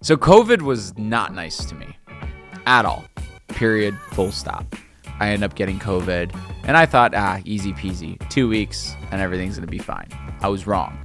So COVID was not nice to me at all. Period. Full stop. I ended up getting COVID and I thought, easy peasy, 2 weeks and everything's going to be fine. I was wrong.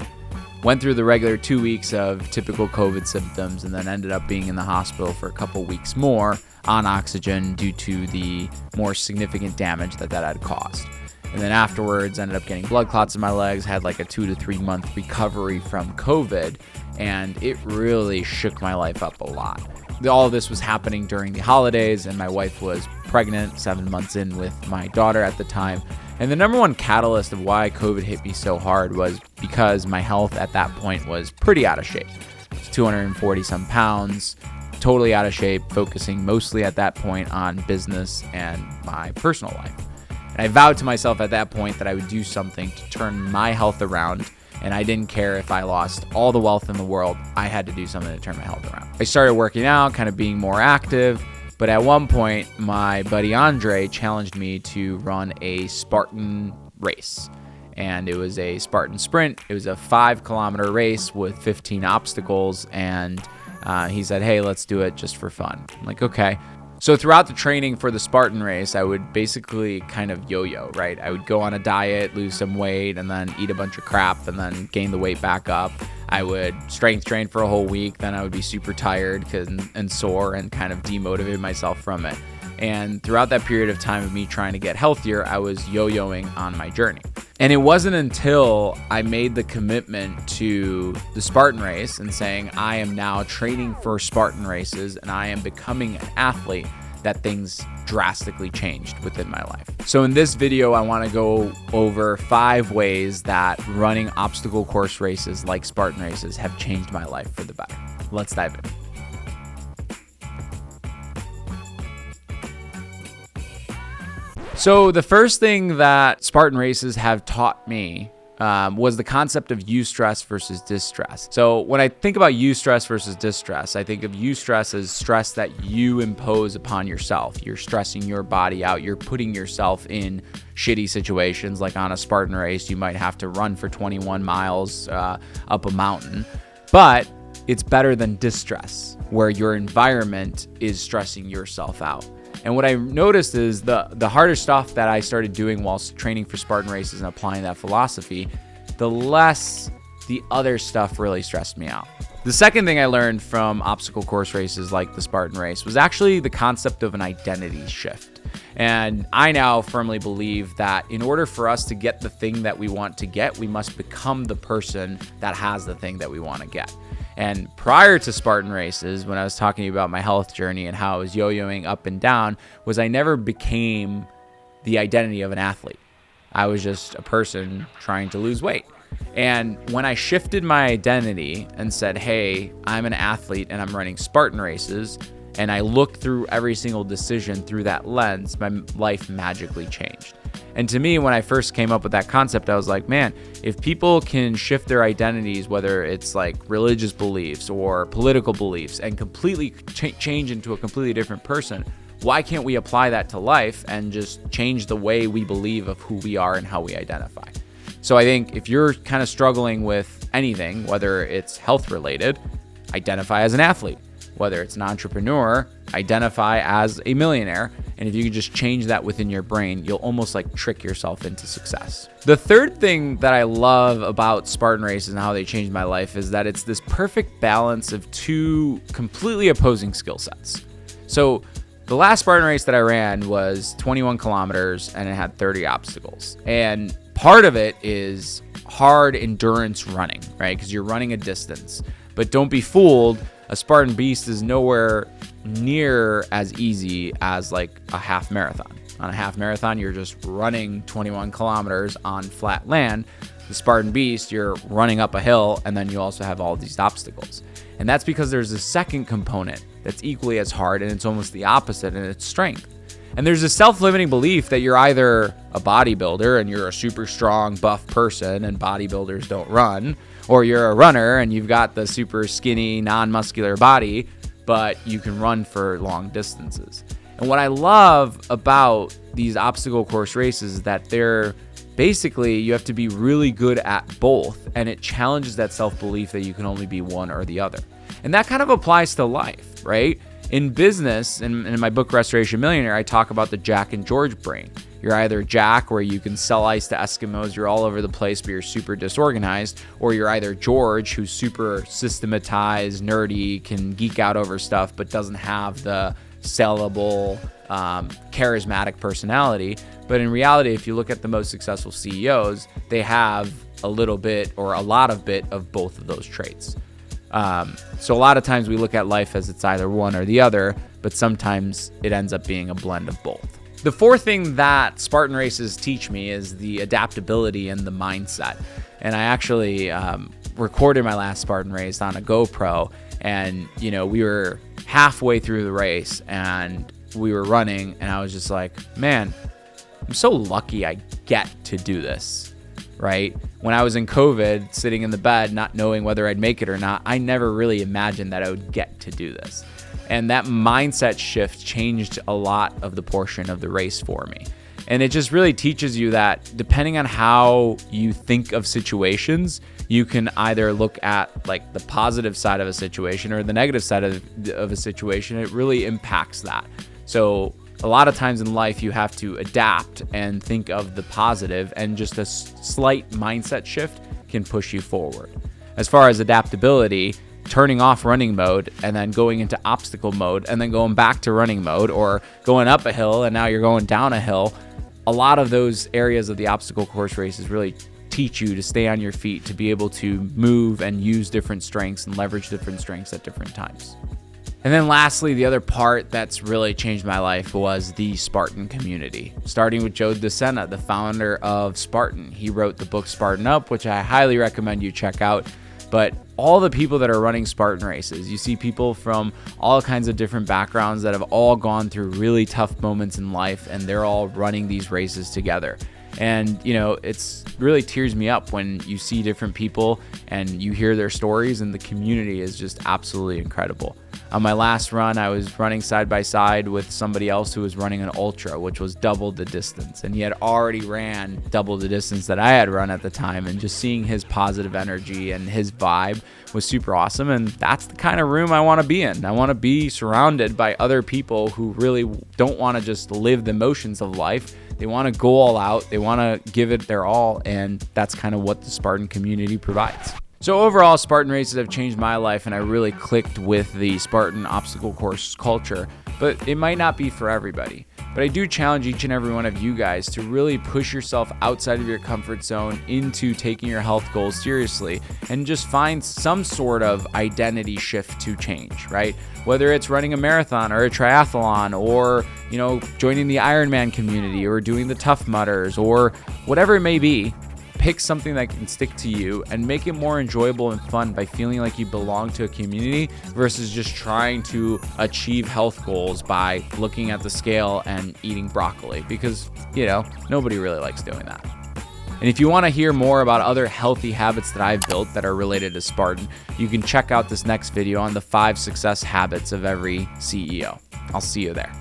Went through the regular 2 weeks of typical COVID symptoms and then ended up being in the hospital for a couple weeks more on oxygen due to the more significant damage that had caused. And then afterwards ended up getting blood clots in my legs, had like a 2 to 3 month recovery from COVID, and it really shook my life up a lot. All of this was happening during the holidays, and my wife was pregnant 7 months in with my daughter at the time. And the number one catalyst of why COVID hit me so hard was because my health at that point was pretty out of shape. I was 240 some pounds, totally out of shape, focusing mostly at that point on business and my personal life. And I vowed to myself at that point that I would do something to turn my health around. And I didn't care if I lost all the wealth in the world. I had to do something to turn my health around. I started working out, kind of being more active. But at one point, my buddy Andre challenged me to run a Spartan race. And it was a Spartan sprint. It was a 5-kilometer race with 15 obstacles. And he said, hey, let's do it just for fun. I'm like, okay. So throughout the training for the Spartan race, I would basically kind of yo-yo, right? I would go on a diet, lose some weight, and then eat a bunch of crap, and then gain the weight back up. I would strength train for a whole week, then I would be super tired and sore and kind of demotivate myself from it. And throughout that period of time of me trying to get healthier, I was yo-yoing on my journey. And it wasn't until I made the commitment to the Spartan race and saying, I am now training for Spartan races and I am becoming an athlete, that things drastically changed within my life. So in this video, I want to go over 5 ways that running obstacle course races like Spartan races have changed my life for the better. Let's dive in. So the first thing that Spartan races have taught me was the concept of eustress versus distress. So when I think about eustress versus distress, I think of eustress as stress that you impose upon yourself. You're stressing your body out. You're putting yourself in shitty situations. Like on a Spartan race, you might have to run for 21 miles up a mountain. But it's better than distress, where your environment is stressing yourself out. And what I noticed is the harder stuff that I started doing whilst training for Spartan races and applying that philosophy, the less the other stuff really stressed me out. The second thing I learned from obstacle course races like the Spartan race was actually the concept of an identity shift. And I now firmly believe that in order for us to get the thing that we want to get, we must become the person that has the thing that we want to get. And prior to Spartan races, when I was talking to you about my health journey and how I was yo-yoing up and down, was I never became the identity of an athlete. I was just a person trying to lose weight. And when I shifted my identity and said, hey, I'm an athlete and I'm running Spartan races, and I looked through every single decision through that lens, my life magically changed. And to me, when I first came up with that concept, I was like, man, if people can shift their identities, whether it's like religious beliefs or political beliefs, and completely change into a completely different person, why can't we apply that to life and just change the way we believe of who we are and how we identify? So I think if you're kind of struggling with anything, whether it's health related, identify as an athlete. Whether it's an entrepreneur, identify as a millionaire. And if you can just change that within your brain, you'll almost like trick yourself into success. The third thing that I love about Spartan races and how they changed my life is that it's this perfect balance of 2 completely opposing skill sets. So the last Spartan race that I ran was 21 kilometers and it had 30 obstacles. And part of it is hard endurance running, right? Because you're running a distance. But don't be fooled. A Spartan beast is nowhere near as easy as like a half marathon. On a half marathon, you're just running 21 kilometers on flat land. The Spartan beast, you're running up a hill, and then you also have all these obstacles. And that's because there's a second component that's equally as hard, and it's almost the opposite in its strength. And there's a self-limiting belief that you're either a bodybuilder and you're a super strong, buff person, and bodybuilders don't run, or you're a runner and you've got the super skinny, non-muscular body, but you can run for long distances. And what I love about these obstacle course races is that they're basically, you have to be really good at both, and it challenges that self-belief that you can only be one or the other. And that kind of applies to life, right? In business, and in my book, Restoration Millionaire, I talk about the Jack and George brain. You're either Jack, where you can sell ice to Eskimos, you're all over the place, but you're super disorganized, or you're either George, who's super systematized, nerdy, can geek out over stuff, but doesn't have the sellable, charismatic personality. But in reality, if you look at the most successful CEOs, they have a little bit or a lot of bit of both of those traits. So a lot of times we look at life as it's either one or the other, but sometimes it ends up being a blend of both. The fourth thing that Spartan races teach me is the adaptability and the mindset. And I actually recorded my last Spartan race on a GoPro, and we were halfway through the race and we were running, and I was just like, man, I'm so lucky I get to do this, right? When I was in COVID, sitting in the bed, not knowing whether I'd make it or not, I never really imagined that I would get to do this. And that mindset shift changed a lot of the portion of the race for me. And it just really teaches you that depending on how you think of situations, you can either look at like the positive side of a situation or the negative side of a situation. It really impacts that. So a lot of times in life, you have to adapt and think of the positive, and just a slight mindset shift can push you forward. As far as adaptability, turning off running mode and then going into obstacle mode and then going back to running mode, or going up a hill and now you're going down a hill. A lot of those areas of the obstacle course races really teach you to stay on your feet, to be able to move and use different strengths and leverage different strengths at different times. And then lastly, the other part that's really changed my life was the Spartan Community. Starting with Joe DeSena, the founder of Spartan. He wrote the book Spartan Up, which I highly recommend you check out. But all the people that are running Spartan races, you see people from all kinds of different backgrounds that have all gone through really tough moments in life, and they're all running these races together. And, it's really tears me up when you see different people and you hear their stories, and the community is just absolutely incredible. On my last run, I was running side by side with somebody else who was running an ultra, which was double the distance. And he had already ran double the distance that I had run at the time. And just seeing his positive energy and his vibe was super awesome. And that's the kind of room I want to be in. I want to be surrounded by other people who really don't want to just live the motions of life. They want to go all out. They want to give it their all. And that's kind of what the Spartan Community provides. So overall, Spartan races have changed my life, and I really clicked with the Spartan obstacle course culture, but it might not be for everybody. But I do challenge each and every one of you guys to really push yourself outside of your comfort zone into taking your health goals seriously, and just find some sort of identity shift to change, right? Whether it's running a marathon or a triathlon, or, joining the Ironman community, or doing the Tough Mudders, or whatever it may be. Pick something that can stick to you and make it more enjoyable and fun by feeling like you belong to a community, versus just trying to achieve health goals by looking at the scale and eating broccoli, because, nobody really likes doing that. And if you want to hear more about other healthy habits that I've built that are related to Spartan, you can check out this next video on the 5 success habits of every CEO. I'll see you there.